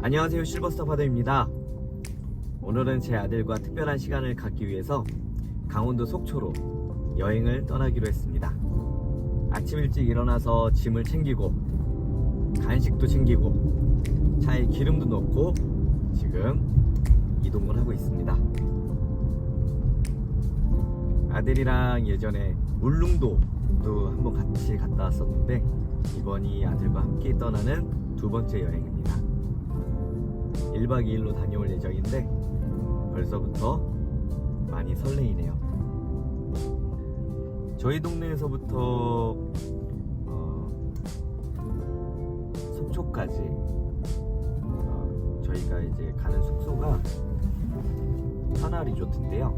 안녕하세요, 실버스타 파더입니다. 오늘은 제 아들과 특별한 시간을 갖기 위해서 강원도 속초로 여행을 떠나기로 했습니다. 아침 일찍 일어나서 짐을 챙기고 간식도 챙기고 차에 기름도 넣고 지금 이동을 하고 있습니다. 아들이랑 예전에 울릉도도 한번 같이 갔다 왔었는데 이번이 아들과 함께 떠나는 두 번째 여행입니다. 1박 2일로 다녀올 예정인데 벌써부터 많이 설레이네요. 저희 동네에서부터 속초까지 저희가 이제 가는 숙소가 하나 리조트인데요.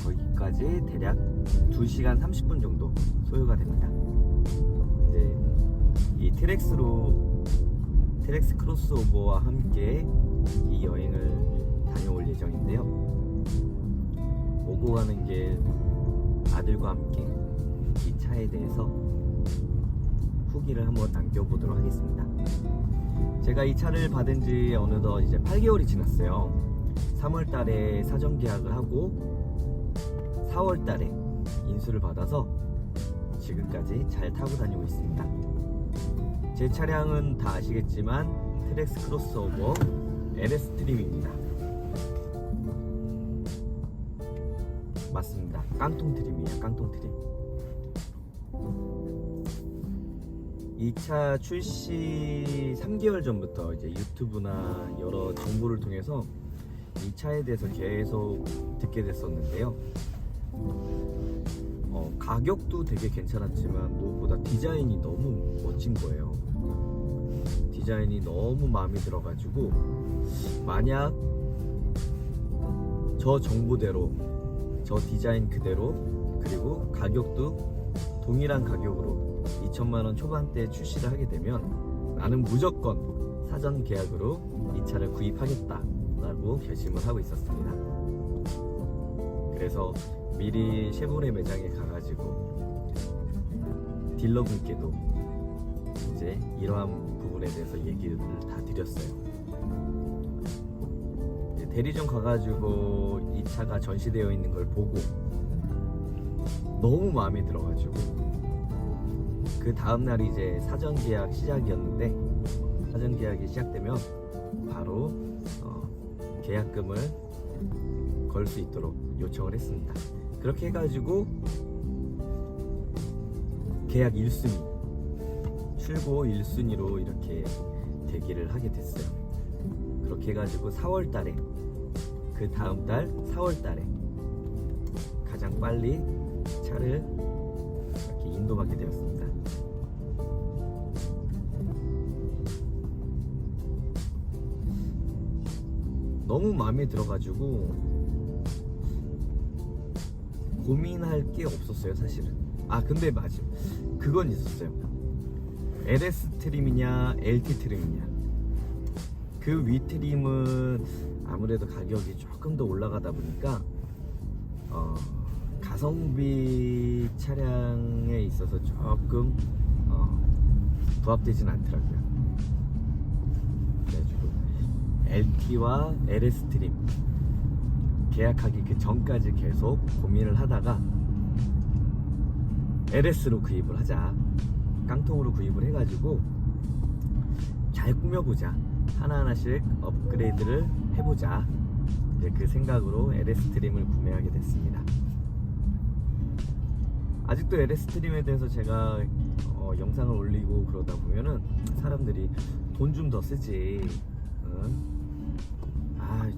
거기까지 대략 2시간 30분 정도 소요가 됩니다. 이제 이 트렉스 크로스오버와 함께 이 여행을 다녀올 예정인데요. 오고 가는 길 아들과 함께 이 차에 대해서 후기를 한번 남겨보도록 하겠습니다. 제가 이 차를 받은 지 어느덧 이제 8개월이 지났어요. 3월 달에 사전 계약을 하고 4월 달에 인수를 받아서 지금까지 잘 타고 다니고 있습니다. 제 차량은 다 아시겠지만 트렉스 크로스오버 LS 트림입니다. 맞습니다. 깡통 트림이에요. 깡통 트림. 이 차 출시 3개월 전부터 이제 유튜브나 여러 정보를 통해서 이 차에 대해서 계속 듣게 됐었는데요. 가격도 되게 괜찮았지만 무엇보다 디자인이 너무 멋진 거예요. 디자인이 너무 마음에 들어가지고 만약 저 정보대로 저 디자인 그대로 그리고 가격도 동일한 가격으로 2천만원 초반대에 출시를 하게 되면 나는 무조건 사전 계약으로 이 차를 구입하겠다 라고 결심을 하고 있었습니다. 그래서 미리 쉐보레 매장에 가가지고 딜러분께도 이제 이러한 부분에 대해서 얘기를 다 드렸어요. 대리점 가가지고 이 차가 전시되어 있는 걸 보고 너무 마음에 들어가지고 그 다음날이 이제 사전 계약 시작이었는데 사전 계약이 시작되면 바로 계약금을 걸 수 있도록 요청을 했습니다. 그렇게 해가지고 계약 1순위 출고 1순위로 이렇게 대기를 하게 됐어요. 그렇게 해가지고 4월달에 그 다음달 4월달에 가장 빨리 차를 이렇게 인도받게 되었습니다. 너무 마음에 들어가지고 고민할 게 없었어요, 사실은. 근데 맞아. 그건 있었어요. LS 트림이냐 LT 트림이냐. 그 위 트림은 아무래도 가격이 조금 더 올라가다 보니까 가성비 차량에 있어서 조금 부합되진 않더라고요. 그래가지고 LT와 LS 트림 계약하기 그 전까지 계속 고민을 하다가 LS로 구입을 하자, 깡통으로 구입을 해가지고 잘 꾸며보자, 하나하나씩 업그레이드를 해보자, 이제 그 생각으로 LS 트림을 구매하게 됐습니다. 아직도 LS 트림에 대해서 제가 영상을 올리고 그러다 보면은 사람들이 돈 좀 더 쓰지,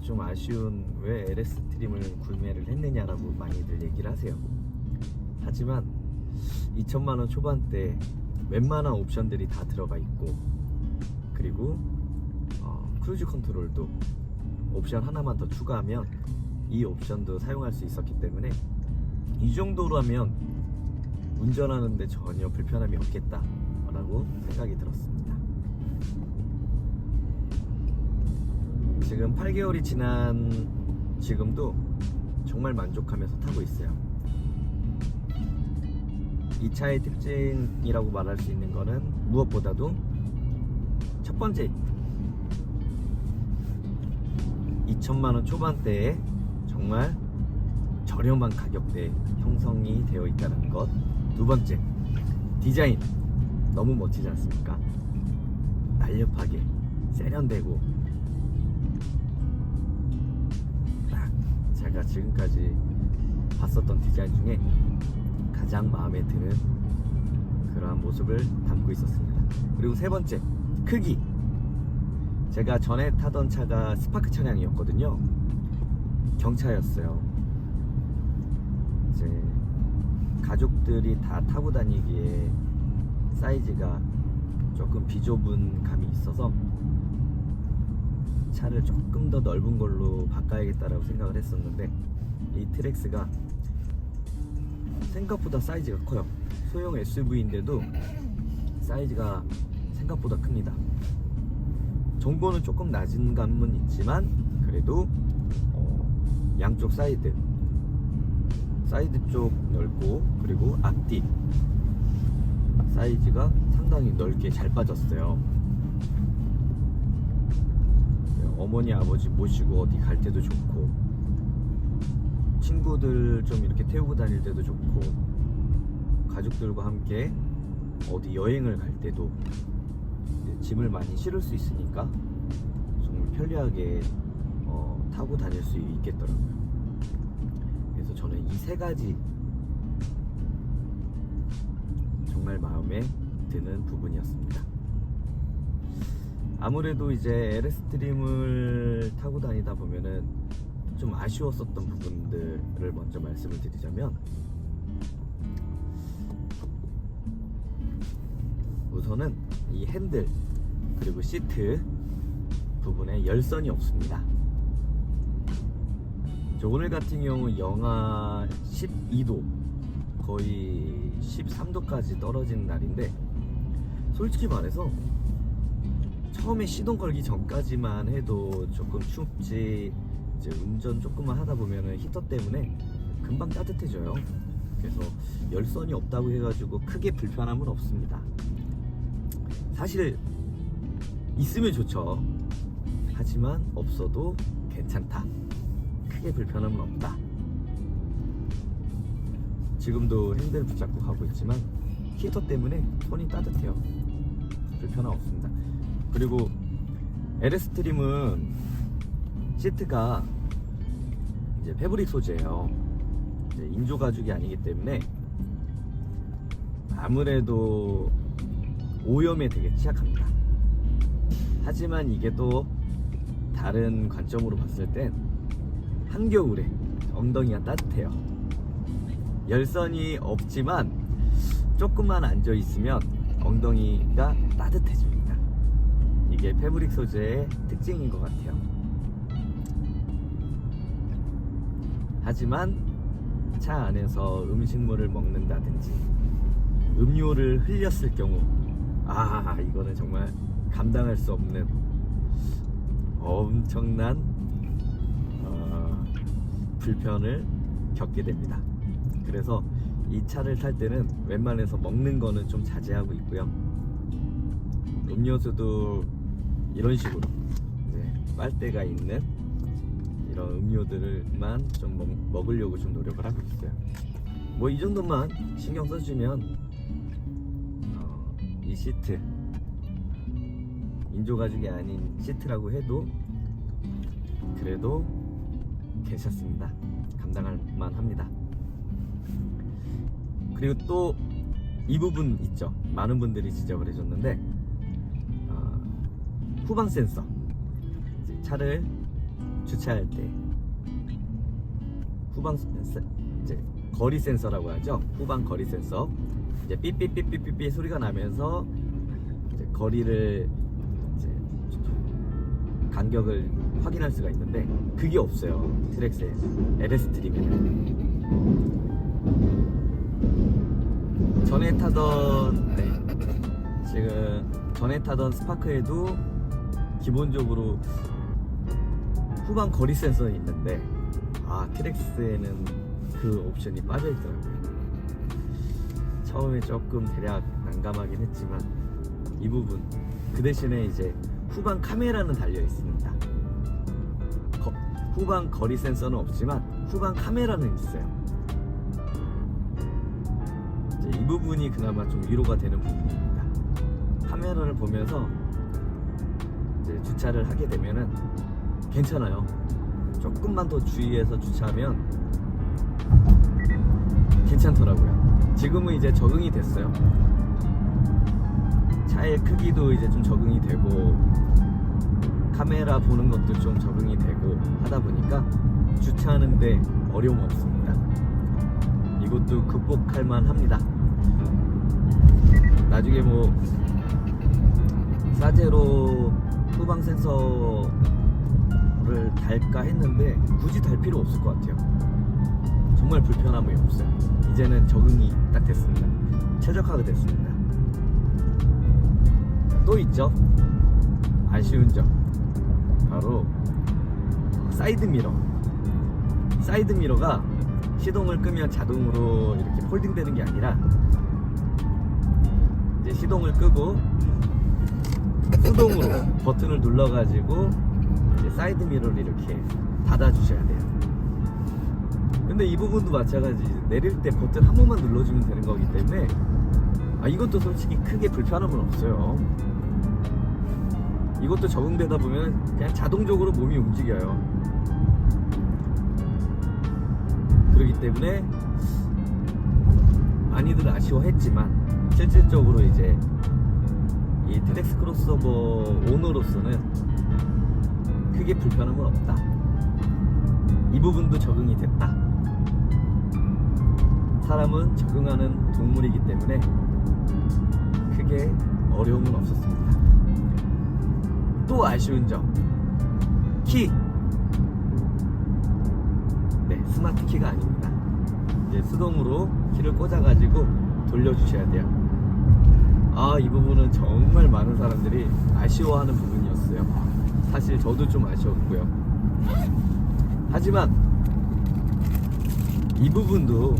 좀 아쉬운 왜 LS 트림을 구매를 했느냐라고 많이들 얘기를 하세요. 하지만 2천만원 초반대 웬만한 옵션들이 다 들어가 있고, 그리고 크루즈 컨트롤도 옵션 하나만 더 추가하면 이 옵션도 사용할 수 있었기 때문에 이 정도로 하면 운전하는데 전혀 불편함이 없겠다 라고 생각이 들었습니다. 지금 8개월이 지난 지금도 정말 만족하면서 타고 있어요. 이 차의 특징이라고 말할 수 있는 거는 무엇보다도 첫 번째 2천만 원 초반대에 정말 저렴한 가격대에 형성이 되어 있다는 것. 두 번째, 디자인 너무 멋지지 않습니까? 날렵하게 세련되고 딱 제가 지금까지 봤었던 디자인 중에 가장 마음에 드는 그러한 모습을 담고 있었습니다. 그리고 세 번째, 크기. 제가 전에 타던 차가 스파크 차량이었거든요. 경차였어요. 이제 가족들이 다 타고 다니기에 사이즈가 조금 비좁은 감이 있어서 차를 조금 더 넓은 걸로 바꿔야겠다라고 생각을 했었는데, 이 트랙스가 생각보다 사이즈가 커요. 소형 SUV인데도 사이즈가 생각보다 큽니다. 정보는 조금 낮은 감은 있지만 그래도 양쪽 사이드 쪽 넓고, 그리고 앞뒤 사이즈가 상당히 넓게 잘 빠졌어요. 어머니 아버지 모시고 어디 갈 때도 좋고, 친구들 좀 이렇게 태우고 다닐 때도 좋고, 가족들과 함께 어디 여행을 갈 때도 짐을 많이 실을 수 있으니까 정말 편리하게 타고 다닐 수 있겠더라고요. 그래서 저는 이 세 가지 정말 마음에 드는 부분이었습니다. 아무래도 이제 LS트림을 타고 다니다 보면은 좀 아쉬웠었던 부분들을 먼저 말씀을 드리자면, 우선은 이 핸들 그리고 시트 부분에 열선이 없습니다. 오늘 같은 경우 영하 12도 거의 13도까지 떨어지는 날인데, 솔직히 말해서 처음에 시동 걸기 전까지만 해도 조금 춥지, 이제 운전 조금만 하다 보면은 히터 때문에 금방 따뜻해져요. 그래서 열선이 없다고 해가지고 크게 불편함은 없습니다. 사실 있으면 좋죠. 하지만 없어도 괜찮다. 크게 불편함은 없다. 지금도 핸들 붙잡고 가고 있지만 히터 때문에 손이 따뜻해요. 불편함 없습니다. 그리고 LS트림은 시트가 이제 패브릭 소재예요. 이제 인조 가죽이 아니기 때문에 아무래도 오염에 되게 취약합니다. 하지만 이게 또 다른 관점으로 봤을 땐 한겨울에 엉덩이가 따뜻해요. 열선이 없지만 조금만 앉아 있으면 엉덩이가 따뜻해집니다. 이게 패브릭 소재의 특징인 것 같아요. 하지만 차 안에서 음식물을 먹는다든지 음료를 흘렸을 경우, 이거는 정말 감당할 수 없는 엄청난 불편을 겪게 됩니다. 그래서 이 차를 탈 때는 웬만해서 먹는 거는 좀 자제하고 있고요. 음료수도 이런 식으로 빨대가 있는 이런 음료들만 좀 먹으려고 좀 노력을 하고 있어요. 뭐 이 정도만 신경 써주면 이 시트, 인조 가죽이 아닌 시트라고 해도 그래도 괜찮습니다. 감당할 만합니다. 그리고 또 이 부분 있죠. 많은 분들이 지적을 해줬는데, 후방 센서, 이제 차를 주차할 때 후방 센서, 이제 거리 센서라고 하죠. 후방 거리 센서, 이제 삐삐삐삐삐삐 소리가 나면서 이제 거리를, 이제 간격을 확인할 수가 있는데 그게 없어요. 트랙스에, LS트림에는. 전에 타던 스파크에도 기본적으로 후방 거리 센서는 있는데 트랙스에는 그 옵션이 빠져있더라고요. 처음에 조금 대략 난감하긴 했지만 이 부분, 그 대신에 이제 후방 카메라는 달려 있습니다. 후방 거리 센서는 없지만 후방 카메라는 있어요. 이제 이 부분이 그나마 좀 위로가 되는 부분입니다. 카메라를 보면서 이제 주차를 하게 되면은 괜찮아요. 조금만 더 주의해서 주차하면 괜찮더라고요. 지금은 이제 적응이 됐어요. 차의 크기도 이제 좀 적응이 되고 카메라 보는 것도 좀 적응이 되고 하다 보니까 주차하는데 어려움 없습니다. 이것도 극복할 만합니다. 나중에 뭐 사제로 후방 센서를 달까 했는데 굳이 달 필요 없을 것 같아요. 정말 불편함이 없어요. 이제는 적응이 딱 됐습니다. 최적화가 됐습니다. 또 있죠. 아쉬운 점 바로 사이드미러. 사이드미러가 시동을 끄면 자동으로 이렇게 폴딩 되는 게 아니라 이제 시동을 끄고 수동으로 버튼을 눌러가지고 이제 사이드미러를 이렇게 닫아주셔야 돼요. 근데 이 부분도 마찬가지. 내릴 때 버튼 한 번만 눌러주면 되는 거기 때문에 이것도 솔직히 크게 불편함은 없어요. 이것도 적응되다 보면 그냥 자동적으로 몸이 움직여요. 그렇기 때문에 많이들 아쉬워했지만 실질적으로 이제 이 트랙스 크로스오버 오너로서는 크게 불편함은 없다. 이 부분도 적응이 됐다. 사람은 적응하는 동물이기 때문에 크게 어려움은 없었습니다. 또 아쉬운 점, 키. 네, 스마트 키가 아닙니다. 이제 수동으로 키를 꽂아가지고 돌려주셔야 돼요. 이 부분은 정말 많은 사람들이 아쉬워하는 부분이었어요. 사실 저도 좀 아쉬웠고요. 하지만 이 부분도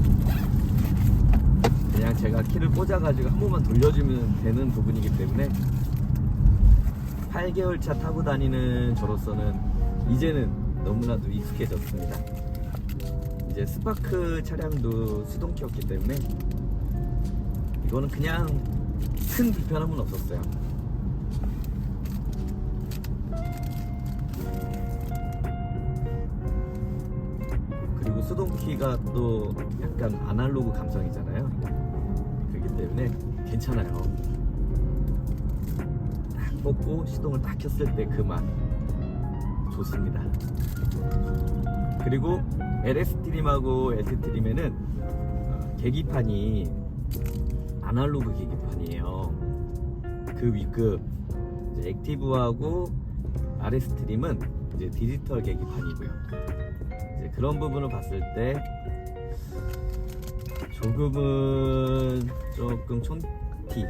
그냥 제가 키를 꽂아가지고 한 번만 돌려주면 되는 부분이기 때문에 8개월 차 타고 다니는 저로서는 이제는 너무나도 익숙해졌습니다. 이제 스파크 차량도 수동키였기 때문에 이거는 그냥 큰 불편함은 없었어요. 그리고 수동키가 또 약간 아날로그 감성이잖아요. 그렇기 때문에 괜찮아요. 딱 뽑고 시동을 딱 켰을 때 그 맛 좋습니다. 그리고 LS 트림하고 LT 트림에는 계기판이 아날로그 계기판이에요. 그 위급 이제 액티브하고 RS 트림은 이제 디지털 계기판이고요. 이제 그런 부분을 봤을 때 조금은 조금 촌티,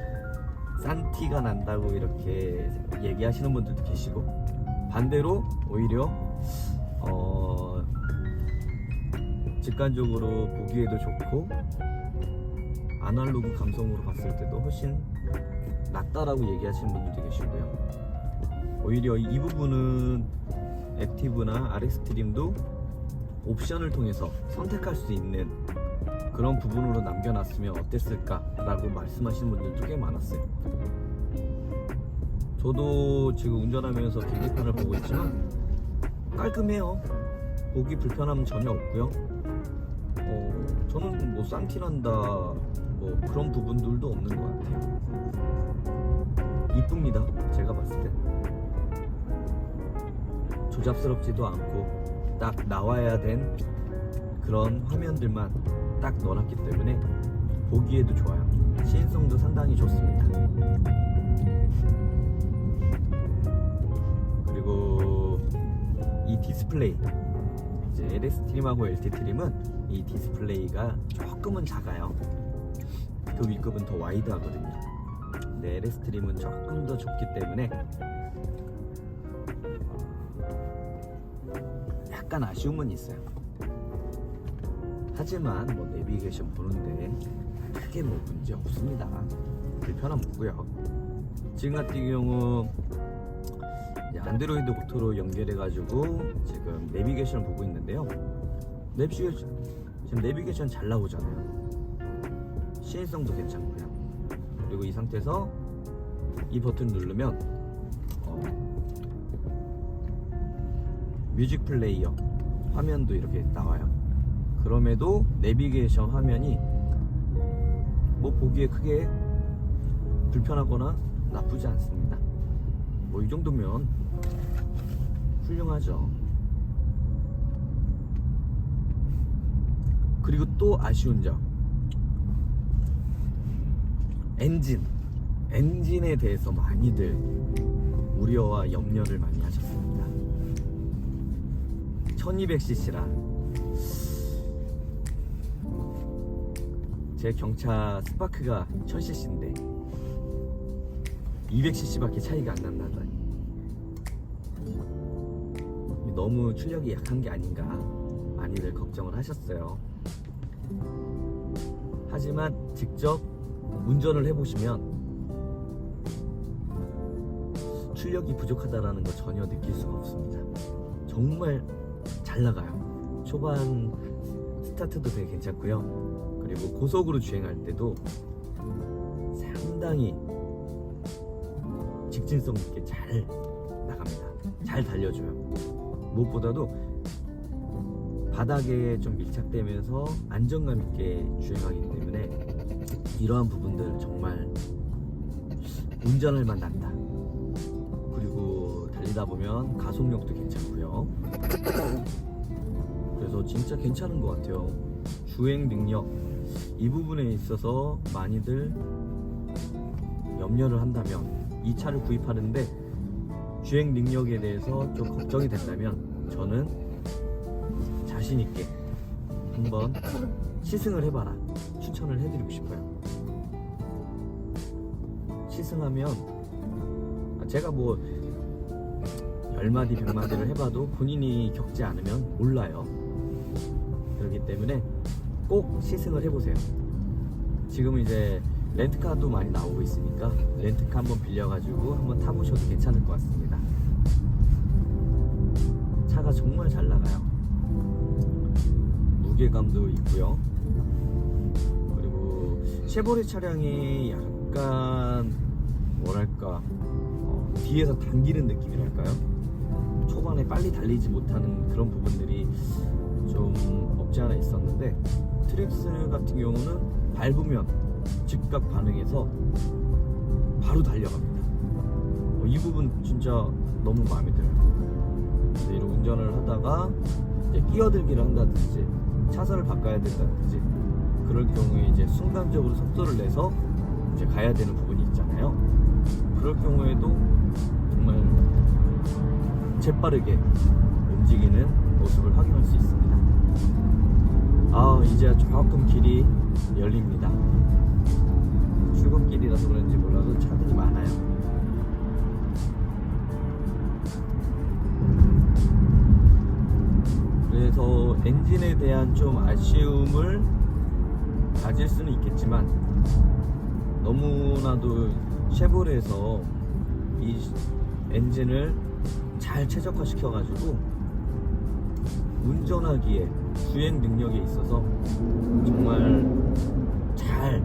싼 티가 난다고 이렇게 얘기하시는 분들도 계시고, 반대로 오히려 직관적으로 보기에도 좋고 아날로그 감성으로 봤을 때도 훨씬 낫다라고 얘기하시는 분들도 계시고요. 오히려 이 부분은 액티브나 RS 트림도 옵션을 통해서 선택할 수 있는 그런 부분으로 남겨놨으면 어땠을까 라고 말씀하시는 분들도 꽤 많았어요. 저도 지금 운전하면서 계기판을 보고 있지만 깔끔해요. 보기 불편함은 전혀 없고요. 저는 뭐 싼티난다 뭐 그런 부분들도 없는 것 같아요. 이쁩니다. 제가 봤을 때 조잡스럽지도 않고 딱 나와야 된 그런 화면들만 딱 넣어놨기 때문에 보기에도 좋아요. 시인성도 상당히 좋습니다. 그리고 이 디스플레이, 이제 LS 트림하고 LT 트림은 이 디스플레이가 조금은 작아요. 그 위급은 더 와이드하거든요. 근데 LS 트림은 조금 더 좁기 때문에 약간 아쉬움은 있어요. 하지만 뭐 내비게이션 보는데 크게 뭐 문제 없습니다. 불편함 없고요. 지금 같은 경우 이제 안드로이드 오토로 연결해가지고 지금 내비게이션을 보고 있는데요. 지금 내비게이션 잘 나오잖아요. 시인성도 괜찮고요. 그리고 이 상태에서 이 버튼 누르면 뮤직 플레이어 화면도 이렇게 나와요. 그럼에도 내비게이션 화면이 뭐 보기에 크게 불편하거나 나쁘지 않습니다. 뭐 이 정도면 훌륭하죠. 그리고 또 아쉬운 점, 엔진에 대해서 많이들 우려와 염려를 많이 하셨습니다. 1200cc라 제 경차 스파크가 1000cc인데 200cc밖에 차이가 안 난다더니 너무 출력이 약한 게 아닌가 많이들 걱정을 하셨어요. 하지만 직접 운전을 해보시면 출력이 부족하다라는 거 전혀 느낄 수가 없습니다. 정말 잘 나가요. 초반 스타트도 되게 괜찮고요. 그리고 고속으로 주행할 때도 상당히 직진성 있게 잘 나갑니다. 잘 달려줘요. 무엇보다도 바닥에 좀 밀착되면서 안정감 있게 주행하기 때문에 이러한 부분들 정말 운전할 만 난다. 그리고 달리다 보면 가속력도 괜찮고요. 그래서 진짜 괜찮은 것 같아요. 주행 능력 이 부분에 있어서 많이들 염려를 한다면 이 차를 구입하는데 주행 능력에 대해서 좀 걱정이 된다면 저는 자신 있게 한번 시승을 해봐라 추천을 해드리고 싶어요. 시승하면 제가 뭐 10마디 100마디를 해봐도 본인이 겪지 않으면 몰라요. 그렇기 때문에 꼭 시승을 해보세요. 지금 이제 렌트카도 많이 나오고 있으니까 렌트카 한번 빌려가지고 한번 타보셔도 괜찮을 것 같습니다. 차가 정말 잘 나가요. 무게감도 있고요. 그리고 쉐보레 차량이 약간 뭐랄까 뒤에서 당기는 느낌이랄까요? 초반에 빨리 달리지 못하는 그런 부분들이 좀 없지 않아 있었는데 트랙스 같은 경우는 밟으면 즉각 반응해서 바로 달려갑니다. 이 부분 진짜 너무 마음에 들어요. 이런 운전을 하다가 이제 끼어들기를 한다든지 차선을 바꿔야 된다든지 그럴 경우에 이제 순간적으로 속도를 내서 이제 가야 되는 부분이 있잖아요. 그럴 경우에도 정말 재빠르게 움직이는 모습을 확인할 수 있습니다. 이제 조금 길이 열립니다. 출근길이라서 그런지 몰라도 차들이 많아요. 그래서 엔진에 대한 좀 아쉬움을 가질 수는 있겠지만 너무나도 쉐보레에서 이 엔진을 잘 최적화시켜 가지고 운전하기에 주행 능력에 있어서 정말 잘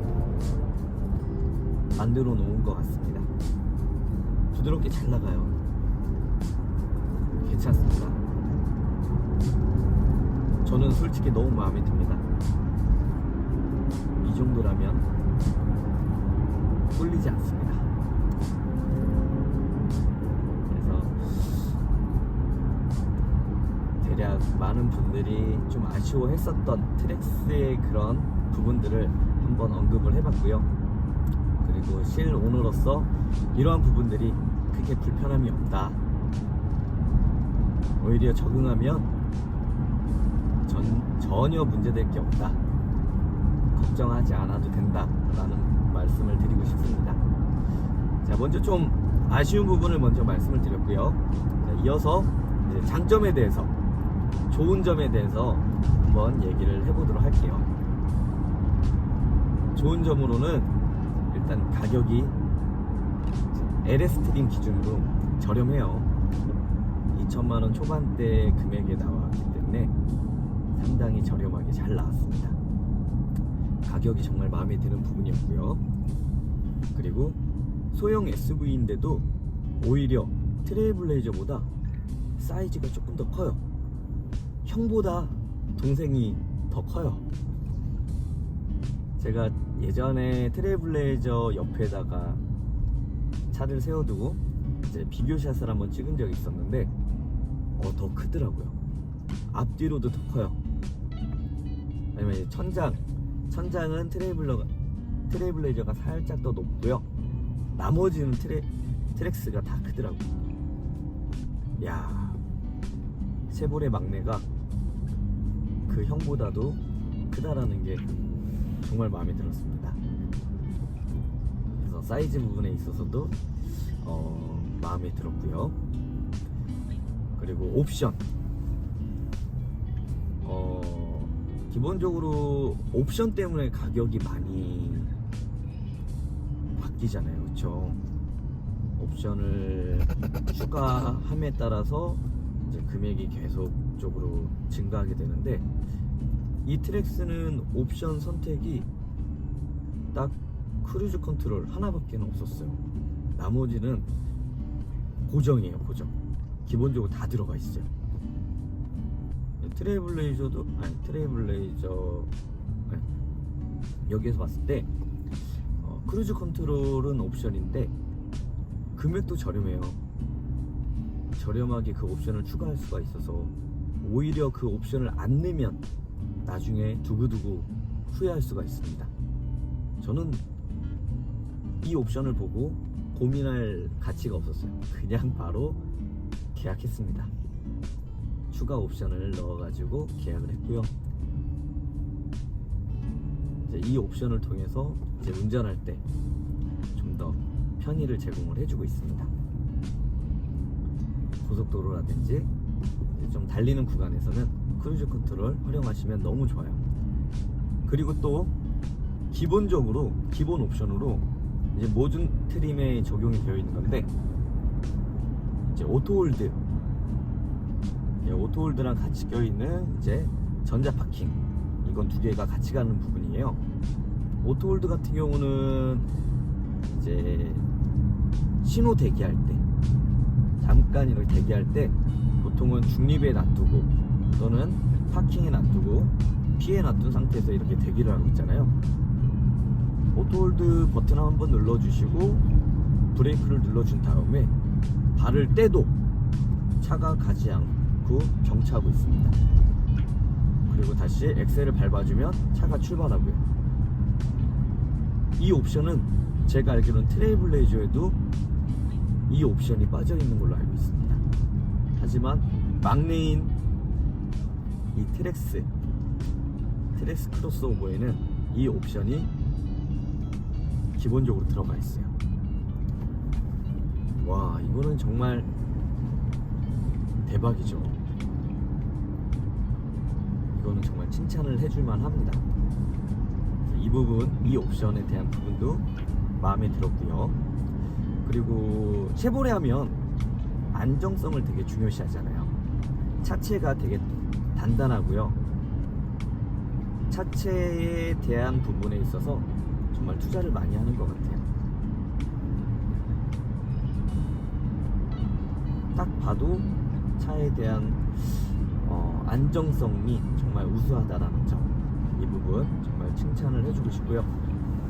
만들어 놓은 것 같습니다. 부드럽게 잘 나가요. 괜찮습니다. 저는 솔직히 너무 마음에 듭니다. 이 정도라면 꿀리지 않습니다. 그래서 대략 많은 분들이 좀 아쉬워했었던 트랙스의 그런 부분들을 한번 언급을 해봤고요. 그리고 실 오너로서 이러한 부분들이 크게 불편함이 없다. 오히려 적응하면 전혀 문제될 게 없다. 걱정하지 않아도 된다 라는 말씀을 드리고 싶습니다. 자, 먼저 좀 아쉬운 부분을 먼저 말씀을 드렸고요. 자, 이어서 이제 장점에 대해서, 좋은 점에 대해서 한번 얘기를 해보도록 할게요. 좋은 점으로는 일단 가격이 LS 트림 기준으로 저렴해요. 2천만 원 초반대 금액에 나왔기 때문에 상당히 저렴하게 잘 나왔습니다. 가격이 정말 마음에 드는 부분이었고요. 그리고 소형 SUV인데도 오히려 트레일블레이저보다 사이즈가 조금 더 커요. 형보다 동생이 더 커요. 제가 예전에 트레일블레이저 옆에다가 차를 세워두고 이제 비교샷을 한번 찍은 적이 있었는데 더 크더라고요. 앞뒤로도 더 커요. 왜냐면 천장은 트레일블레이저가 살짝 더 높고요. 나머지는 트랙스가 다 크더라고요. 야, 쉐보레 막내가 그 형보다도 크다라는 게 정말 마음에 들었습니다. 그래서 사이즈 부분에 있어서도 마음에 들었고요. 그리고 옵션, 기본적으로 옵션 때문에 가격이 많이 바뀌잖아요, 그렇죠? 옵션을 추가함에 따라서 이제 금액이 계속적으로 증가하게 되는데, 이 트랙스는 옵션 선택이 딱 크루즈 컨트롤 하나밖에 없었어요. 나머지는 고정이에요, 고정. 기본적으로 다 들어가 있어요. 트레일블레이저 여기에서 봤을 때 크루즈 컨트롤은 옵션인데 금액도 저렴해요. 저렴하게 그 옵션을 추가할 수가 있어서 오히려 그 옵션을 안 내면 나중에 두고두고 후회할 수가 있습니다. 저는 이 옵션을 보고 고민할 가치가 없었어요. 그냥 바로 계약했습니다. 추가 옵션을 넣어가지고 계약을 했고요. 이제 이 옵션을 통해서 이제 운전할 때 좀 더 편의를 제공을 해주고 있습니다. 고속도로라든지 좀 달리는 구간에서는 크루즈 컨트롤 활용하시면 너무 좋아요. 그리고 또 기본적으로 기본 옵션으로 이제 모든 트림에 적용이 되어 있는 건데, 이제 오토홀드랑 같이 껴있는 이제 전자 파킹, 이건 두 개가 같이 가는 부분이에요. 오토홀드 같은 경우는 이제 신호 대기할 때, 잠깐 이렇게 대기할 때 보통은 중립에 놔두고 또는 파킹에 놔두고 피해 놔둔 상태에서 이렇게 대기를 하고 있잖아요. 오토홀드 버튼 한번 눌러주시고 브레이크를 눌러준 다음에 발을 떼도 차가 가지 않고 정차하고 있습니다. 그리고 다시 엑셀을 밟아주면 차가 출발하고요. 이 옵션은 제가 알기로는 트레일블레이저에도 이 옵션이 빠져 있는 걸로 알고 있습니다. 하지만 막내인 이 트랙스 크로스오버에는 이 옵션이 기본적으로 들어가 있어요. 와, 이거는 정말 대박이죠. 이거는 정말 칭찬을 해줄만 합니다. 이 부분, 이 옵션에 대한 부분도 마음에 들었고요. 그리고 쉐보레 하면 안정성을 되게 중요시 하잖아요. 차체가 되게 단단하고요. 차체에 대한 부분에 있어서 정말 투자를 많이 하는 것 같아요. 딱 봐도 차에 대한 안정성이 정말 우수하다라는 점, 이 부분 정말 칭찬을 해주고 싶고요.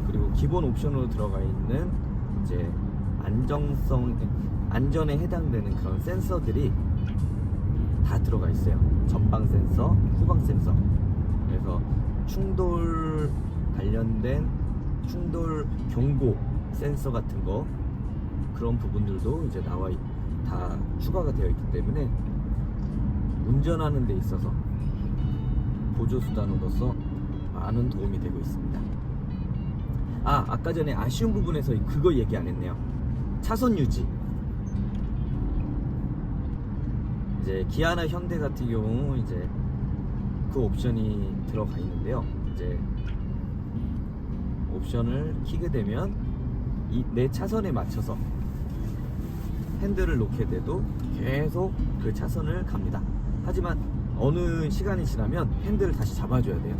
그리고 기본 옵션으로 들어가 있는 이제 안전에 해당되는 그런 센서들이 다 들어가 있어요. 전방 센서, 후방 센서. 그래서 충돌 관련된 충돌 경고 센서 같은 거, 그런 부분들도 이제 다 추가가 되어 있기 때문에 운전하는 데 있어서 보조수단으로서 많은 도움이 되고 있습니다. 아까 전에 아쉬운 부분에서 그거 얘기 안 했네요. 차선 유지. 이제 기아나 현대 같은 경우 이제 그 옵션이 들어가 있는데요. 이제 옵션을 키게 되면 내 차선에 맞춰서 핸들을 놓게 돼도 계속 그 차선을 갑니다. 하지만 어느 시간이 지나면 핸들을 다시 잡아줘야 돼요.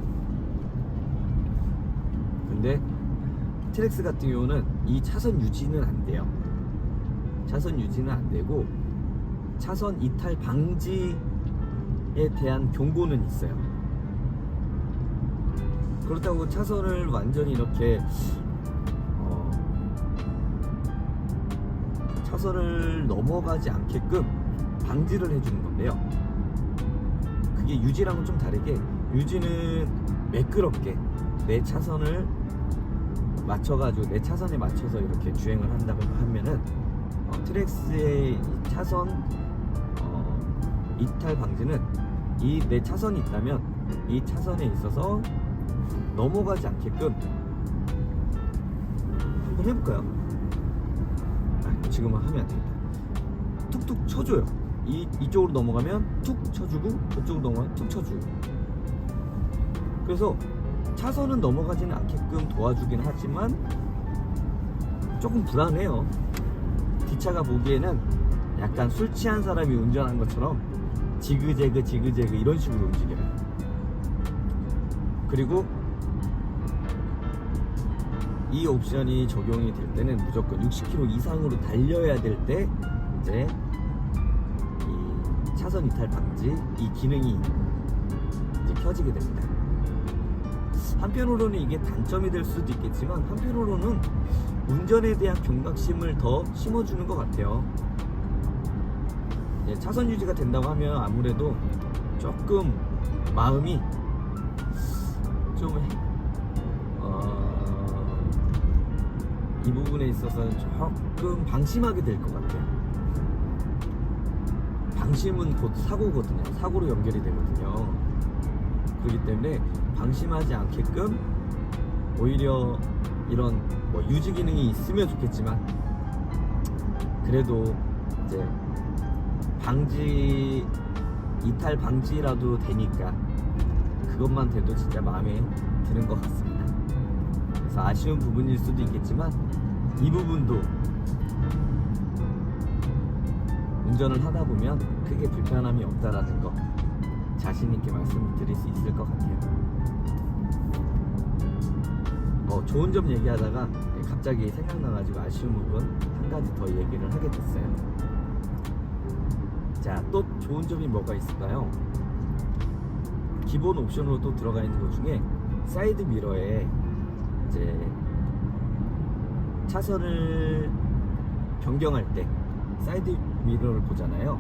근데 트랙스 같은 경우는 이 차선 유지는 안 돼요. 차선 유지는 안 되고 차선 이탈 방지에 대한 경고는 있어요. 그렇다고 차선을 완전히 이렇게 차선을 넘어가지 않게끔 방지를 해주는 건데요. 그게 유지랑은 좀 다르게, 유지는 매끄럽게 내 차선을 맞춰가지고 내 차선에 맞춰서 이렇게 주행을 한다고 하면은 트랙스의 차선 이탈 방지는 이 내 차선이 있다면 이 차선에 있어서 넘어가지 않게끔 한번 해볼까요? 지금은 하면 안 되겠다. 툭툭 쳐줘요. 이쪽으로 넘어가면 툭 쳐주고, 저쪽으로 넘어가면 툭 쳐주고. 그래서 차선은 넘어가지는 않게끔 도와주긴 하지만 조금 불안해요. 뒷차가 보기에는 약간 술 취한 사람이 운전한 것처럼 지그재그 이런 식으로 움직여요. 그리고 이 옵션이 적용이 될 때는 무조건 60km 이상으로 달려야 될 때 이제 이 차선 이탈 방지 이 기능이 이제 켜지게 됩니다. 한편으로는 이게 단점이 될 수도 있겠지만 한편으로는 운전에 대한 경각심을 더 심어주는 것 같아요. 차선 유지가 된다고 하면 아무래도 조금 마음이 좀 이 부분에 있어서는 조금 방심하게 될 것 같아요. 방심은 곧 사고거든요. 사고로 연결이 되거든요. 그렇기 때문에 방심하지 않게끔 오히려 이런 뭐 유지 기능이 있으면 좋겠지만 그래도 이제 방지 이탈 방지라도 되니까 그것만 돼도 진짜 마음에 드는 것 같습니다. 그래서 아쉬운 부분일 수도 있겠지만 이 부분도 운전을 하다 보면 크게 불편함이 없다라는 거 자신 있게 말씀을 드릴 수 있을 것 같아요. 좋은 점 얘기하다가 갑자기 생각나가지고 아쉬운 부분 한 가지 더 얘기를 하게 됐어요. 자, 또 좋은 점이 뭐가 있을까요? 기본 옵션으로 또 들어가 있는 것 중에 사이드 미러에 이제 차선을 변경할 때 사이드 미러를 보잖아요.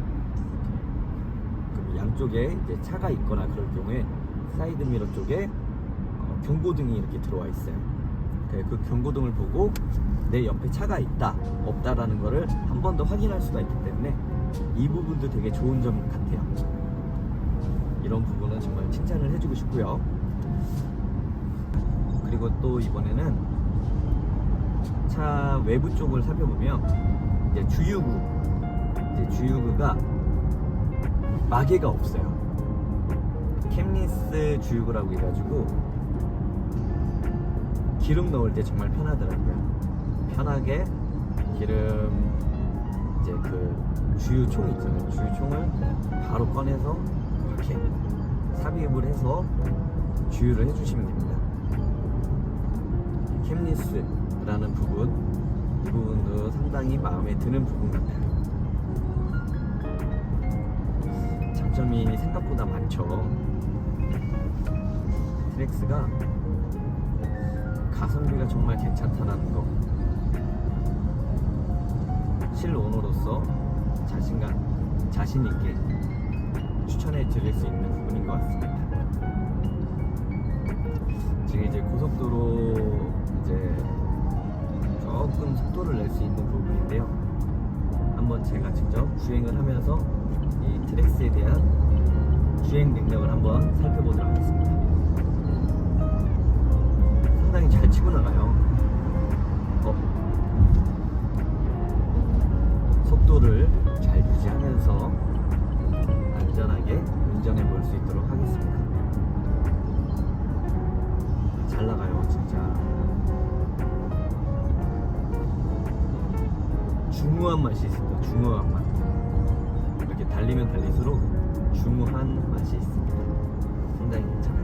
그럼 양쪽에 이제 차가 있거나 그럴 경우에 사이드 미러 쪽에 경고등이 이렇게 들어와 있어요. 그 경고등을 보고 내 옆에 차가 있다 없다라는 거를 한 번 더 확인할 수가 있기 때문에 이 부분도 되게 좋은 점 같아요. 이런 부분은 정말 칭찬을 해주고 싶고요. 그리고 또 이번에는 차 외부 쪽을 살펴보면 이제 주유구가 마개가 없어요. 캠리스 주유구라고 해가지고 기름 넣을 때 정말 편하더라고요. 편하게 기름 이제 그 주유총 있잖아요. 주유총을 바로 꺼내서 이렇게 삽입을 해서 주유를 해주시면 됩니다. 캠리스라는 부분, 이 부분도 상당히 마음에 드는 부분 같아요. 장점이 생각보다 많죠. 트랙스가 가성비가 정말 괜찮다는 거, 실오너로서 자신 있게 추천해 드릴 수 있는 부분인 것 같습니다. 지금 이제 고속도로 이제 조금 속도를 낼 수 있는 부분인데요. 한번 제가 직접 주행을 하면서 이 트랙스에 대한 주행 능력을 한번 살펴보도록 하겠습니다. 상당히 잘 치고 나가요. 속도를 잘 유지하면서 안전하게 운전해 볼 수 있도록 하겠습니다. 잘 나가요, 진짜. 중후한 맛이 있습니다. 중후한 맛. 이렇게 달리면 달릴수록 중후한 맛이 있습니다. 상당히 괜찮아요.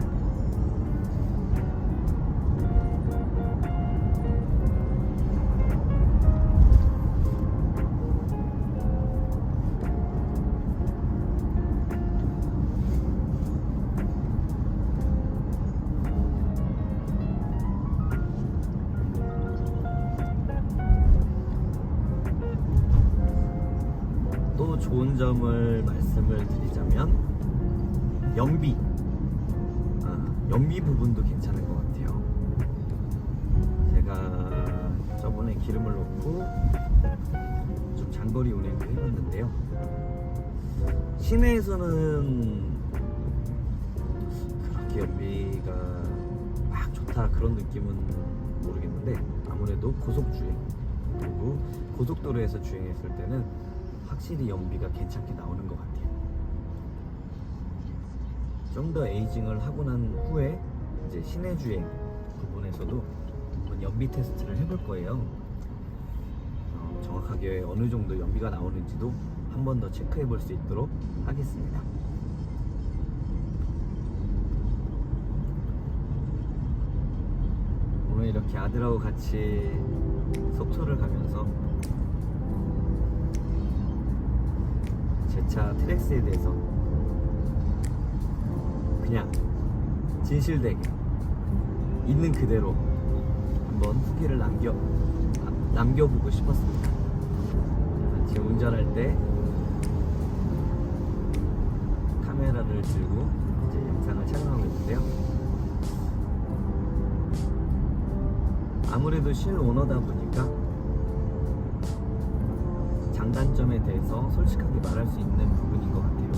또 좋은 점을 말씀을 드리자면 연비, 연비 부분도 괜찮은 것 같아요. 제가 저번에 기름을 넣고 좀 장거리 운행도 해봤는데요. 시내에서는 그렇게 연비가 막 좋다 그런 느낌은 모르겠는데, 아무래도 고속주행 그리고 고속도로에서 주행했을 때는 확실히 연비가 괜찮게 나오는 것 같아요. 좀 더 에이징을 하고 난 후에 이제 시내 주행 부분에서도 한번 연비 테스트를 해볼 거예요. 정확하게 어느 정도 연비가 나오는지도 한 번 더 체크해 볼 수 있도록 하겠습니다. 오늘 이렇게 아들하고 같이 속초를 가면서 제 차 트랙스에 대해서 그냥 진실되게 있는 그대로 한번 후기를 남겨보고 싶었습니다. 제 운전할 때 카메라를 들고 이제 영상을 촬영하고 있는데요. 아무래도 실오너다 보니까 장단점에 대해서 솔직하게 말할 수 있는 부분인 것 같아요.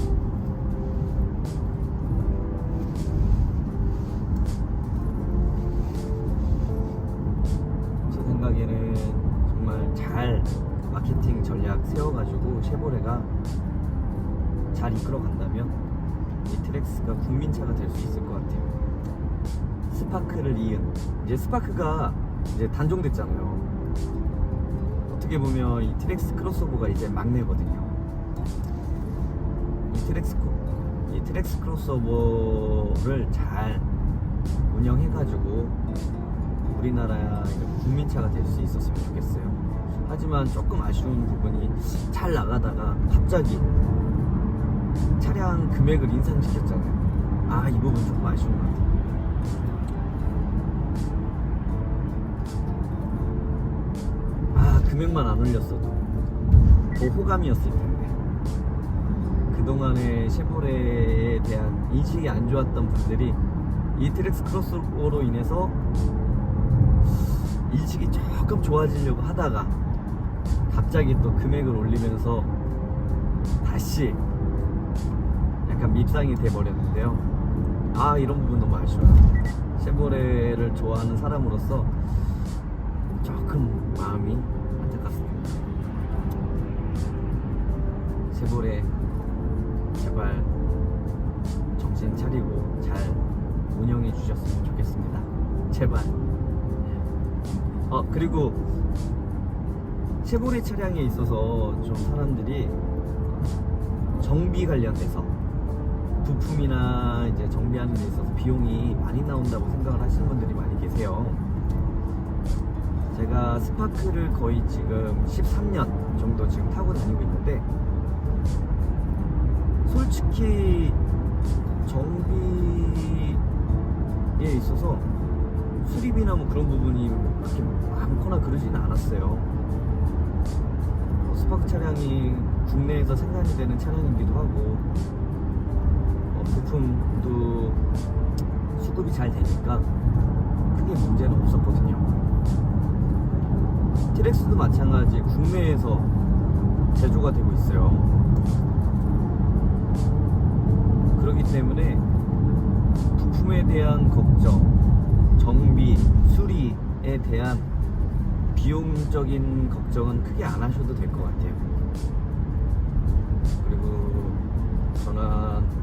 제 생각에는 정말 잘 마케팅 전략 세워가지고 쉐보레가 잘 이끌어간다면 이 트랙스가 국민차가 될 수 있을 것 같아요. 스파크를 이은, 이제 스파크가 이제 단종됐잖아요. 어떻게 보면 이 트랙스 크로스오버가 이제 막내거든요. 이 트랙스 크로스오버를 잘 운영해가지고 우리나라 국민차가 될 수 있었으면 좋겠어요. 하지만 조금 아쉬운 부분이 잘 나가다가 갑자기 차량 금액을 인상시켰잖아요. 이 부분 조금 아쉬운 것 같아요. 금액만 안 올렸어도 더 호감이었을 텐데, 그동안에 쉐보레에 대한 인식이 안 좋았던 분들이 이 트랙스 크로스오버로 인해서 인식이 조금 좋아지려고 하다가 갑자기 또 금액을 올리면서 다시 약간 밉상이 돼버렸는데요. 이런 부분 너무 아쉬워요. 쉐보레를 좋아하는 사람으로서 조금 마음이 안타깝습니다. 쉐보레 제발 정신 차리고 잘 운영해 주셨으면 좋겠습니다. 제발. 그리고 쉐보레 차량에 있어서 좀 사람들이 정비 관련돼서 부품이나 이제 정비하는 데 있어서 비용이 많이 나온다고 생각을 하시는 분들이 많이 계세요. 제가 스파크를 거의 지금 13년 정도 지금 타고 다니고 있는데, 솔직히 정비에 있어서 수리비나 뭐 그런 부분이 그렇게 많거나 그러지는 않았어요. 스파크 차량이 국내에서 생산이 되는 차량이기도 하고, 부품도 수급이 잘 되니까 크게 문제는 없었거든요. 트랙스도 마찬가지 국내에서 제조가 되고 있어요. 그렇기 때문에 부품에 대한 걱정, 정비, 수리에 대한 비용적인 걱정은 크게 안 하셔도 될 것 같아요. 그리고 저는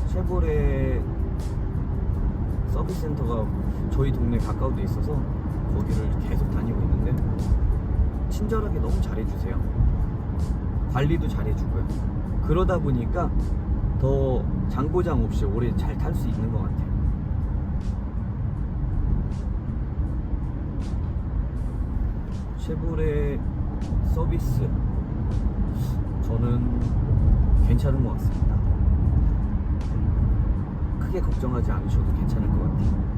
쉐보레 서비스 센터가 저희 동네 가까운 데 있어서 거기를 계속 다니고 있는데 친절하게 너무 잘해주세요. 관리도 잘 해주고요. 그러다 보니까 더 장고장 없이 오래 잘 탈 수 있는 것 같아요. 쉐보레 서비스 저는 괜찮은 것 같습니다. 크게 걱정하지 않으셔도 괜찮을 것 같아요.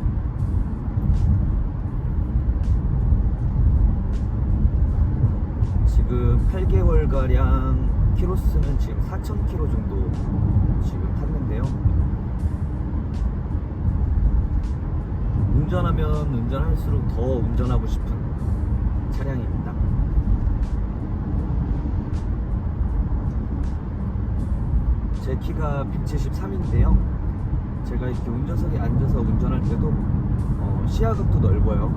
지금 8개월가량 키로수는 지금 4,000km 정도 지금 탔는데요. 운전하면 운전할수록 더 운전하고 싶은 차량입니다. 제 키가 173인데요. 제가 이렇게 운전석에 앉아서 운전할 때도 시야각도 넓어요.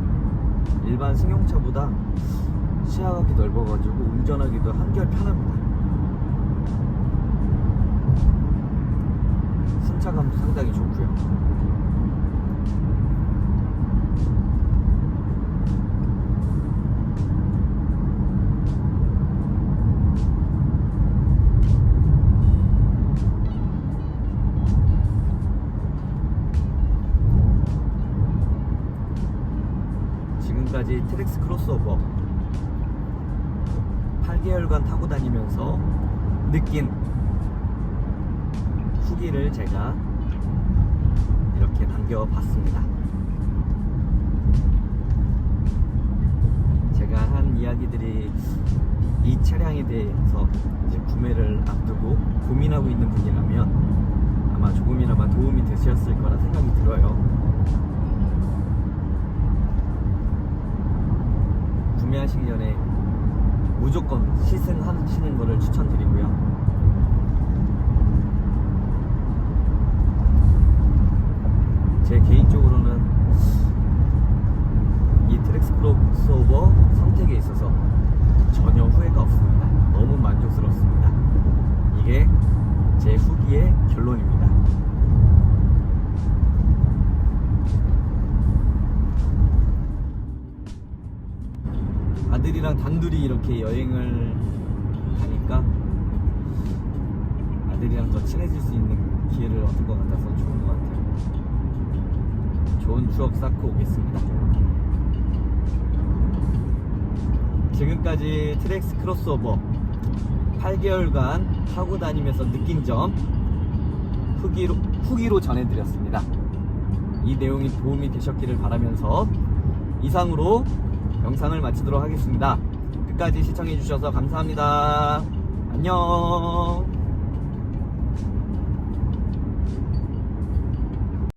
일반 승용차보다 시야각이 넓어가지고 운전하기도 한결 편합니다. 승차감도 상당히 좋고요. 지금까지 트랙스 크로스오버 8개월간 타고 다니면서 느낀 후기를 제가 이렇게 남겨봤습니다. 제가 한 이야기들이 이 차량에 대해서 이제 구매를 앞두고 고민하고 있는 분이라면 아마 조금이나마 도움이 되셨을 거라 생각이 들어요. 구매하시기 전에 무조건 시승하시는 것을 추천드리고요. 제 개인적으로는 이 트랙스 크로스오버 선택에 있어서 전혀 후회가 없습니다. 너무 만족스럽습니다. 이게 제 후기의 결론입니다. 아들이랑 단둘이 이렇게 여행을 가니까 아들이랑 더 친해질 수 있는 기회를 얻은 것 같아서 좋은 것 같아요. 좋은 추억 쌓고 오겠습니다. 지금까지 트랙스 크로스오버 8개월간 타고 다니면서 느낀 점 후기로 전해드렸습니다. 이 내용이 도움이 되셨기를 바라면서 이상으로 영상을 마치도록 하겠습니다. 끝까지 시청해주셔서 감사합니다. 안녕.